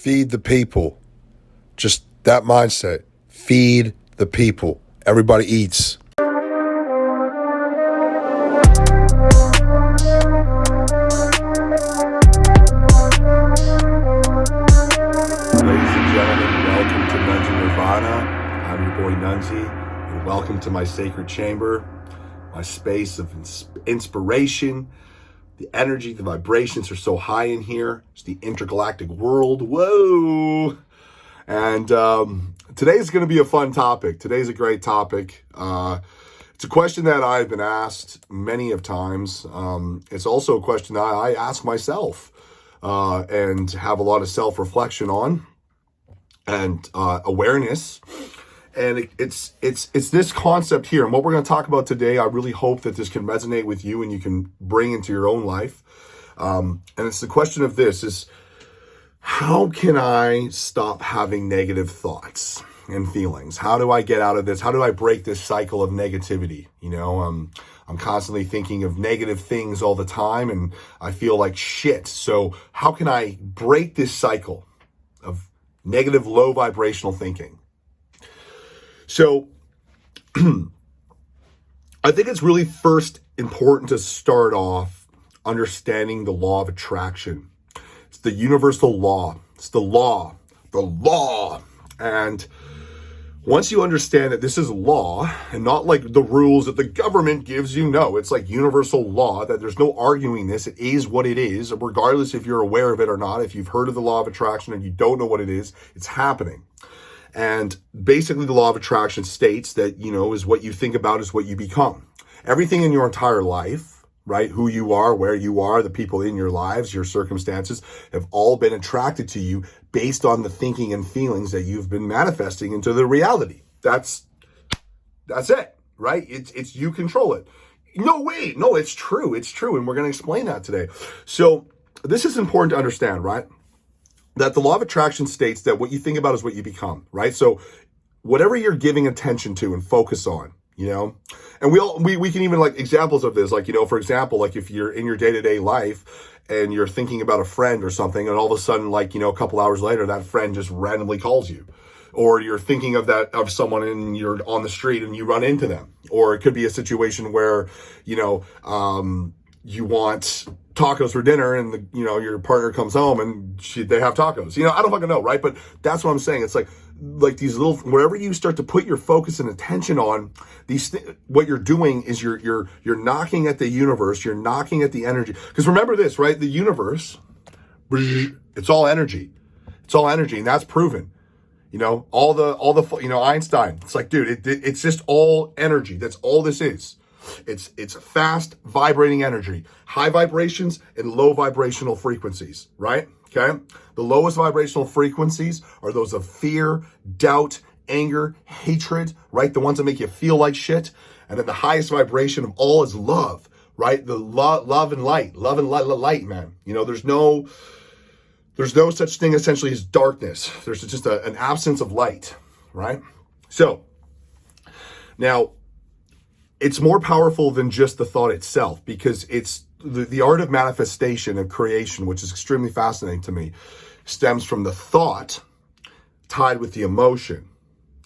Feed the people. Just that mindset. Feed the people. Everybody eats. Ladies and gentlemen, welcome to NUNZZIII Nirvana. I'm your boy NUNZZIII, and welcome to my sacred chamber, my space of inspiration. The energy, the vibrations are so high in here. It's the intergalactic world. Whoa! And today's going to be a fun topic. Today's a great topic. It's a question that I've been asked many of times. It's also a question that I ask myself and have a lot of self-reflection on and awareness. And it's this concept here. And what we're going to talk about today, I really hope that this can resonate with you and you can bring into your own life. And it's the question of this is, how can I stop having negative thoughts and feelings? How do I get out of this? How do I break this cycle of negativity? You know, I'm constantly thinking of negative things all the time and I feel like shit. So how can I break this cycle of negative, low vibrational thinking? So I think it's really first important to start off understanding the law of attraction. It's the universal law. It's the law. And once you understand that this is law and not like the rules that the government gives you, no, it's like universal law, that there's no arguing this. It is what it is, regardless if you're aware of it or not. If you've heard of the law of attraction and you don't know what it is, it's happening. And basically the law of attraction states that, you know, is what you think about is what you become. Everything in your entire life, right? Who you are, where you are, the people in your lives, your circumstances have all been attracted to you based on the thinking and feelings that you've been manifesting into the reality. That's it, right? It's you control it. No, wait, no, it's true. It's true. And we're going to explain that today. So this is important to understand, right? That the law of attraction states that what you think about is what you become, right? So whatever you're giving attention to and focus on, you know, and we can even like examples of this, like, you know, for example, like if you're in your day-to-day life and you're thinking about a friend or something, and all of a sudden, like, you know, a couple hours later, that friend just randomly calls you, or you're thinking of someone and you're on the street and you run into them, or it could be a situation where, you know, you want tacos for dinner and your partner comes home and they have tacos. You know, I don't fucking know, right? But that's what I'm saying. It's like these little, wherever you start to put your focus and attention on these what you're doing is you're knocking at the universe, you're knocking at the energy. Because remember this, right? The universe, it's all energy. It's all energy, and that's proven. You know, all the Einstein. It's like, dude, it's just all energy. That's all this is. It's fast vibrating energy, high vibrations and low vibrational frequencies, right? Okay. The lowest vibrational frequencies are those of fear, doubt, anger, hatred, right? The ones that make you feel like shit. And then the highest vibration of all is love, right? The love and light, man. You know, there's no such thing essentially as darkness. There's just an absence of light, right? So now, it's more powerful than just the thought itself, because it's the art of manifestation and creation, which is extremely fascinating to me, stems from the thought tied with the emotion.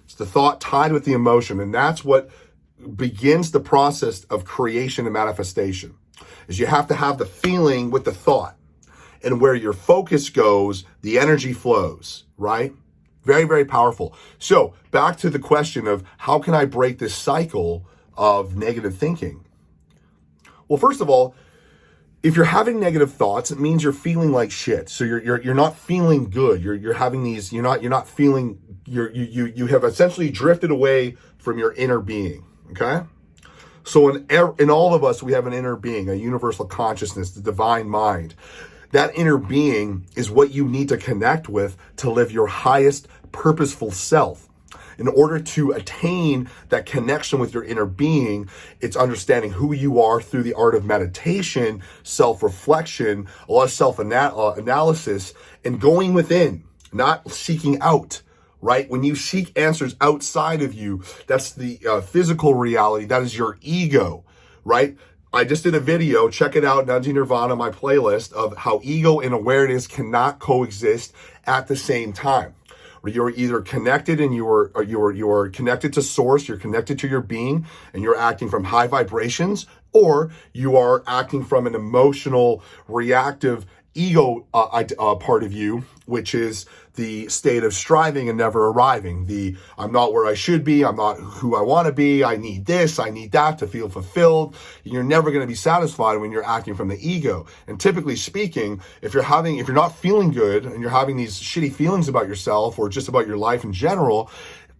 It's the thought tied with the emotion, and that's what begins the process of creation and manifestation. Is you have to have the feeling with the thought, and where your focus goes, the energy flows, right? Very, very powerful. So back to the question of how can I break this cycle of negative thinking? Well, first of all, if you're having negative thoughts, it means you're feeling like shit. So you're not feeling good. You're having these. You're not feeling. You have essentially drifted away from your inner being. Okay. So in all of us, we have an inner being, a universal consciousness, the divine mind. That inner being is what you need to connect with to live your highest purposeful self. In order to attain that connection with your inner being, it's understanding who you are through the art of meditation, self-reflection, a lot of self-analysis, and going within, not seeking out, right? When you seek answers outside of you, that's the physical reality. That is your ego, right? I just did a video, check it out, NUNZZIII Nirvana, my playlist, of how ego and awareness cannot coexist at the same time. You're either connected and you're connected to source, you're connected to your being, and you're acting from high vibrations, or you are acting from an emotional, reactive ego part of you, which is the state of striving and never arriving. I'm not where I should be, I'm not who I want to be, I need this, I need that to feel fulfilled. You're never going to be satisfied when you're acting from the ego. And typically speaking, if you're not feeling good and you're having these shitty feelings about yourself or just about your life in general,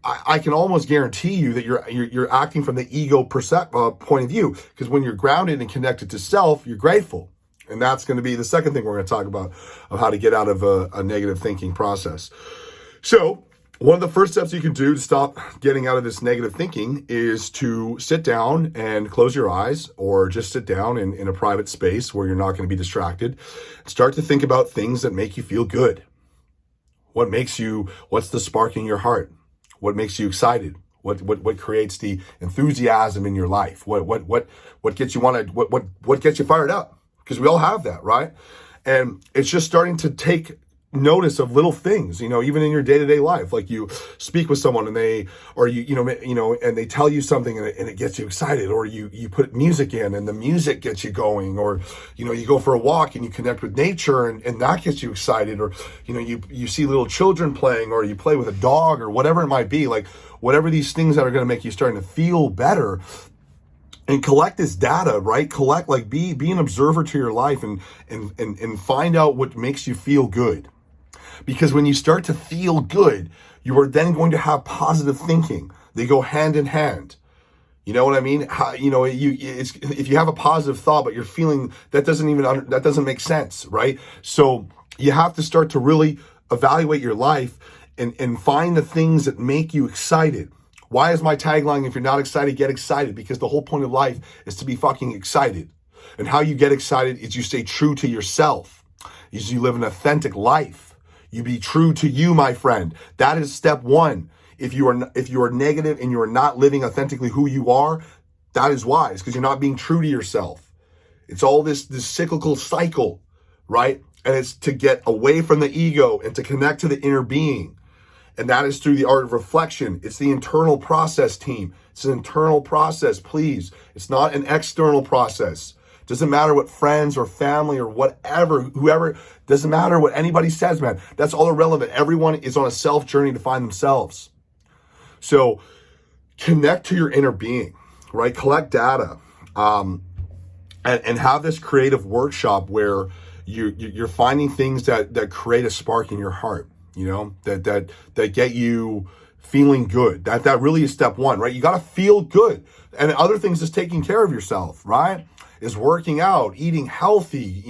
I can almost guarantee you that you're acting from the ego point of view, because when you're grounded and connected to self, you're grateful. And that's going to be the second thing we're going to talk about, of how to get out of a negative thinking process. So one of the first steps you can do to stop getting out of this negative thinking is to sit down and close your eyes, or just sit down in a private space where you're not going to be distracted. Start to think about things that make you feel good. What's the spark in your heart? What makes you excited? What creates the enthusiasm in your life? What gets you what gets you fired up? Because we all have that, right? And it's just starting to take notice of little things, even in your day-to-day life. Like you speak with someone and they tell you something and it gets you excited, or you put music in and the music gets you going, or, you go for a walk and you connect with nature and that gets you excited, or, you see little children playing, or you play with a dog, or whatever it might be, like whatever these things that are going to make you starting to feel better. And collect this data, right? Be an observer to your life and find out what makes you feel good. Because when you start to feel good, you are then going to have positive thinking. They go hand in hand. You know what I mean? If you have a positive thought, but you're feeling, that doesn't make sense, right? So you have to start to really evaluate your life and find the things that make you excited. Why is my tagline, if you're not excited, get excited? Because the whole point of life is to be fucking excited. And how you get excited is you stay true to yourself. Is you live an authentic life. You be true to you, my friend. That is step one. If you are negative and you are not living authentically who you are, that is wise, because you're not being true to yourself. It's all this cyclical cycle, right? And it's to get away from the ego and to connect to the inner being. And that is through the art of reflection. It's the internal process, team. It's an internal process, please. It's not an external process. Doesn't matter what friends or family or whoever, doesn't matter what anybody says, man. That's all irrelevant. Everyone is on a self journey to find themselves. So connect to your inner being, right? Collect data, and have this creative workshop where you're finding things that create a spark in your heart. That get you feeling good. That really is step one, right? You got to feel good. And other things is taking care of yourself, right? Is working out, eating healthy,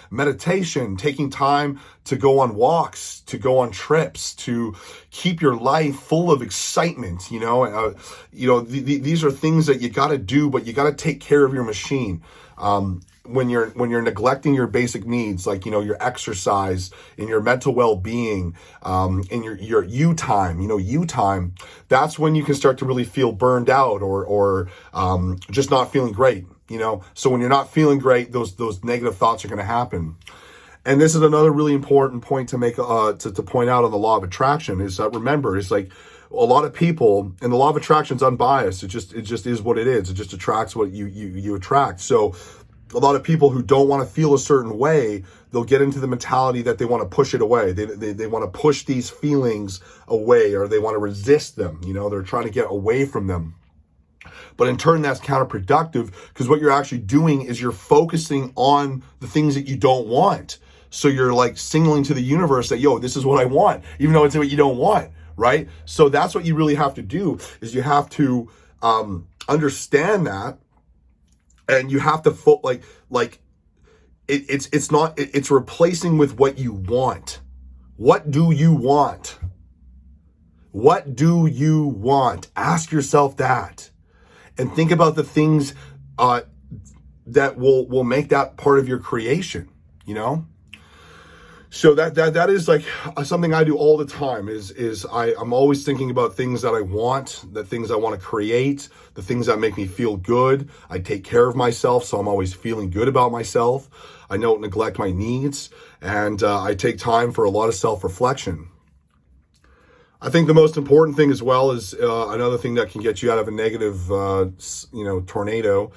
meditation, taking time to go on walks, to go on trips, to keep your life full of excitement. These are things that you got to do, but you got to take care of your machine. When you're neglecting your basic needs, like, your exercise and your mental well-being, and your you time, that's when you can start to really feel burned out or just not feeling great, So when you're not feeling great, those negative thoughts are going to happen. And this is another really important point to make, to point out on the law of attraction is that, remember, it's like a lot of people, and the law of attraction is unbiased. It just is what it is. It just attracts what you attract. So a lot of people who don't want to feel a certain way, they'll get into the mentality that they want to push it away. They want to push these feelings away, or they want to resist them. They're trying to get away from them. But in turn, that's counterproductive, because what you're actually doing is you're focusing on the things that you don't want. So you're like signaling to the universe that, this is what I want, even though it's what you don't want, right? So that's what you really have to do, is you have to understand that. And you have to it's replacing with what you want. What do you want? What do you want? Ask yourself that, and think about the things that will make that part of your creation. So that is like something I do all the time is I'm always thinking about things that I want, the things I want to create, the things that make me feel good. I take care of myself, so I'm always feeling good about myself. I don't neglect my needs, and I take time for a lot of self-reflection. I think the most important thing as well is another thing that can get you out of a negative, tornado,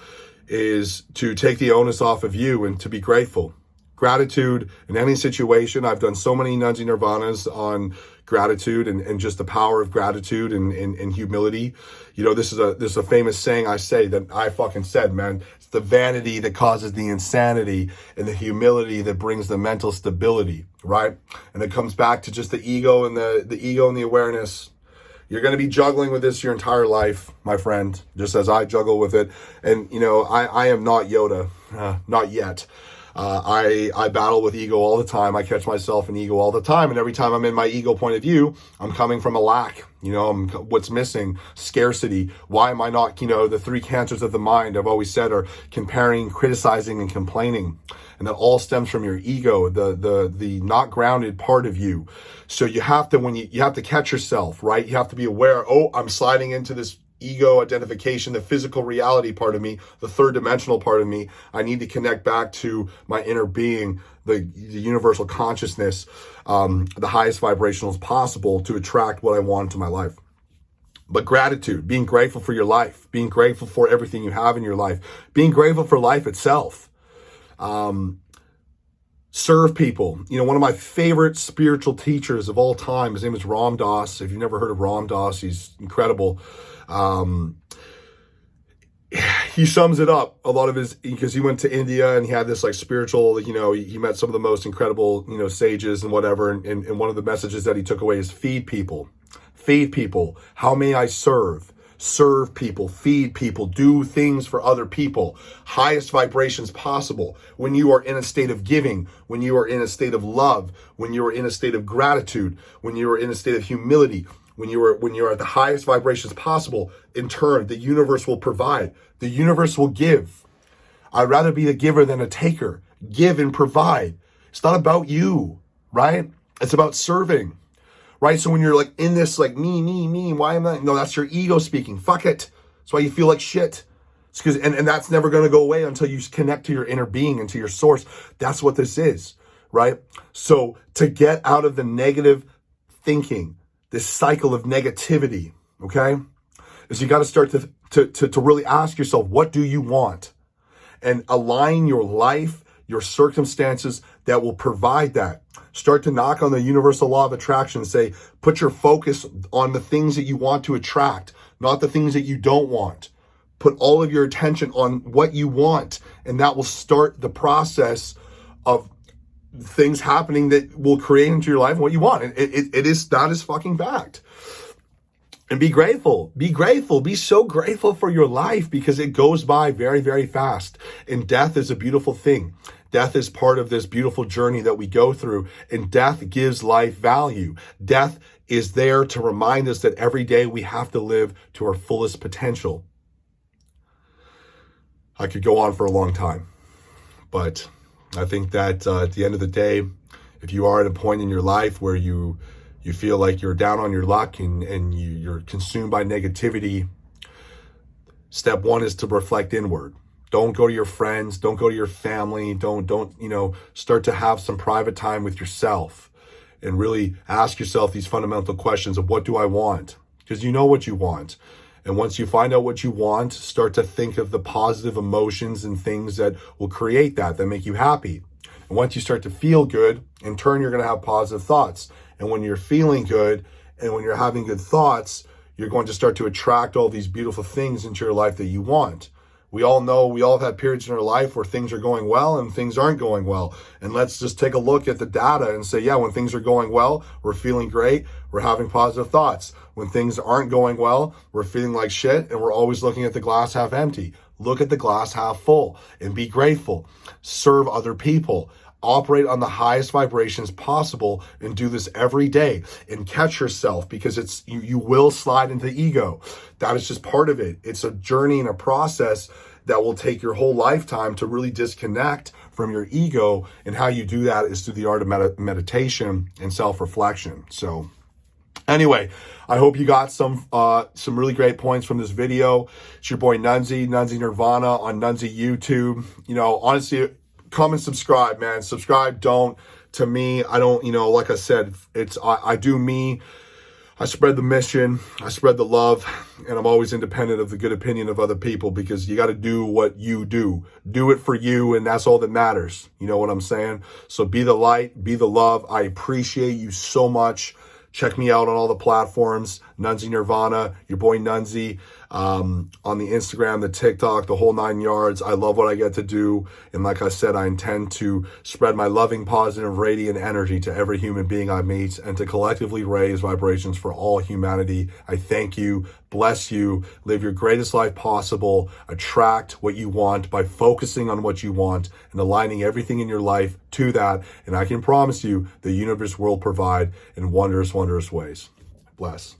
is to take the onus off of you and to be grateful. Gratitude in any situation. I've done so many NUNZZIII Nirvanas on gratitude and just the power of gratitude and humility. You know, this is a famous saying I say that I fucking said, man. It's the vanity that causes the insanity and the humility that brings the mental stability, right? And it comes back to just the ego and the ego and the awareness. You're going to be juggling with this your entire life, my friend, just as I juggle with it. And, you know, I am not Yoda, not yet. I battle with ego all the time. I catch myself in ego all the time. And every time I'm in my ego point of view, I'm coming from a lack. You know, what's missing? Scarcity. Why am I not, the three cancers of the mind I've always said are comparing, criticizing, and complaining. And that all stems from your ego, the not grounded part of you. So you have to, you have to catch yourself, right? You have to be aware, oh, I'm sliding into this ego identification, the physical reality part of me, the third dimensional part of me. I need to connect back to my inner being, the universal consciousness, the highest vibrationals possible to attract what I want into my life. But gratitude, being grateful for your life, being grateful for everything you have in your life, being grateful for life itself. Serve people. You know, one of my favorite spiritual teachers of all time, his name is Ram Dass. If you've never heard of Ram Dass, he's incredible. He sums it up a lot of his, because he went to India and he had this like spiritual, he met some of the most incredible, sages and whatever. And one of the messages that he took away is feed people. Feed people. How may I serve? Serve people, feed people, do things for other people, highest vibrations possible. When you are in a state of giving, when you are in a state of love, when you are in a state of gratitude, when you are in a state of humility, when you're at the highest vibrations possible, in turn, the universe will provide. The universe will give. I'd rather be a giver than a taker. Give and provide. It's not about you, right? It's about serving. Right? So when you're like in this like me, why am I? No, that's your ego speaking. Fuck it. That's why you feel like shit. It's because and that's never going to go away until you connect to your inner being and to your source. That's what this is, right? So to get out of the negative thinking, this cycle of negativity, okay, is you got to start to really ask yourself, what do you want? And align your life, your circumstances that will provide that. Start to knock on the universal law of attraction and say, put your focus on the things that you want to attract, not the things that you don't want. Put all of your attention on what you want, and that will start the process of things happening that will create into your life what you want. And that is fucking fact. And be grateful. Be grateful. Be so grateful for your life, because it goes by very, very fast. And death is a beautiful thing. Death is part of this beautiful journey that we go through, and death gives life value. Death is there to remind us that every day we have to live to our fullest potential. I could go on for a long time, but I think that at the end of the day, if you are at a point in your life where you feel like you're down on your luck and you're consumed by negativity, step one is to reflect inward. Don't go to your friends. Don't go to your family. Don't start to have some private time with yourself and really ask yourself these fundamental questions of, what do I want? Because you know what you want. And once you find out what you want, start to think of the positive emotions and things that will create that make you happy. And once you start to feel good, in turn, you're going to have positive thoughts. And when you're feeling good and when you're having good thoughts, you're going to start to attract all these beautiful things into your life that you want. We all know, we all have had periods in our life where things are going well and things aren't going well. And let's just take a look at the data and say, yeah, when things are going well, we're feeling great. We're having positive thoughts. When things aren't going well, we're feeling like shit, and we're always looking at the glass half empty. Look at the glass half full and be grateful. Serve other people. Operate on the highest vibrations possible and do this every day, and catch yourself, because you will slide into the ego. That is just part of it. It's a journey and a process that will take your whole lifetime to really disconnect from your ego. And how you do that is through the art of meditation and self-reflection. So anyway, I hope you got some really great points from this video. It's your boy NUNZZIII Nirvana on NUNZZIII YouTube. You know, honestly, come and subscribe, man. Subscribe, don't. To me, I don't, you know, like I said, I do me. I spread the mission, I spread the love, and I'm always independent of the good opinion of other people, because you got to do what you do. Do it for you, and that's all that matters. You know what I'm saying? So be the light, be the love. I appreciate you so much. Check me out on all the platforms, NUNZZIII Nirvana, your boy Nunzi, on the Instagram, the TikTok, the whole 9 yards. I love what I get to do. And like I said, I intend to spread my loving, positive, radiant energy to every human being I meet, and to collectively raise vibrations for all humanity. I thank you, bless you, live your greatest life possible, attract what you want by focusing on what you want and aligning everything in your life to that. And I can promise you the universe will provide in wondrous, wondrous ways. Bless.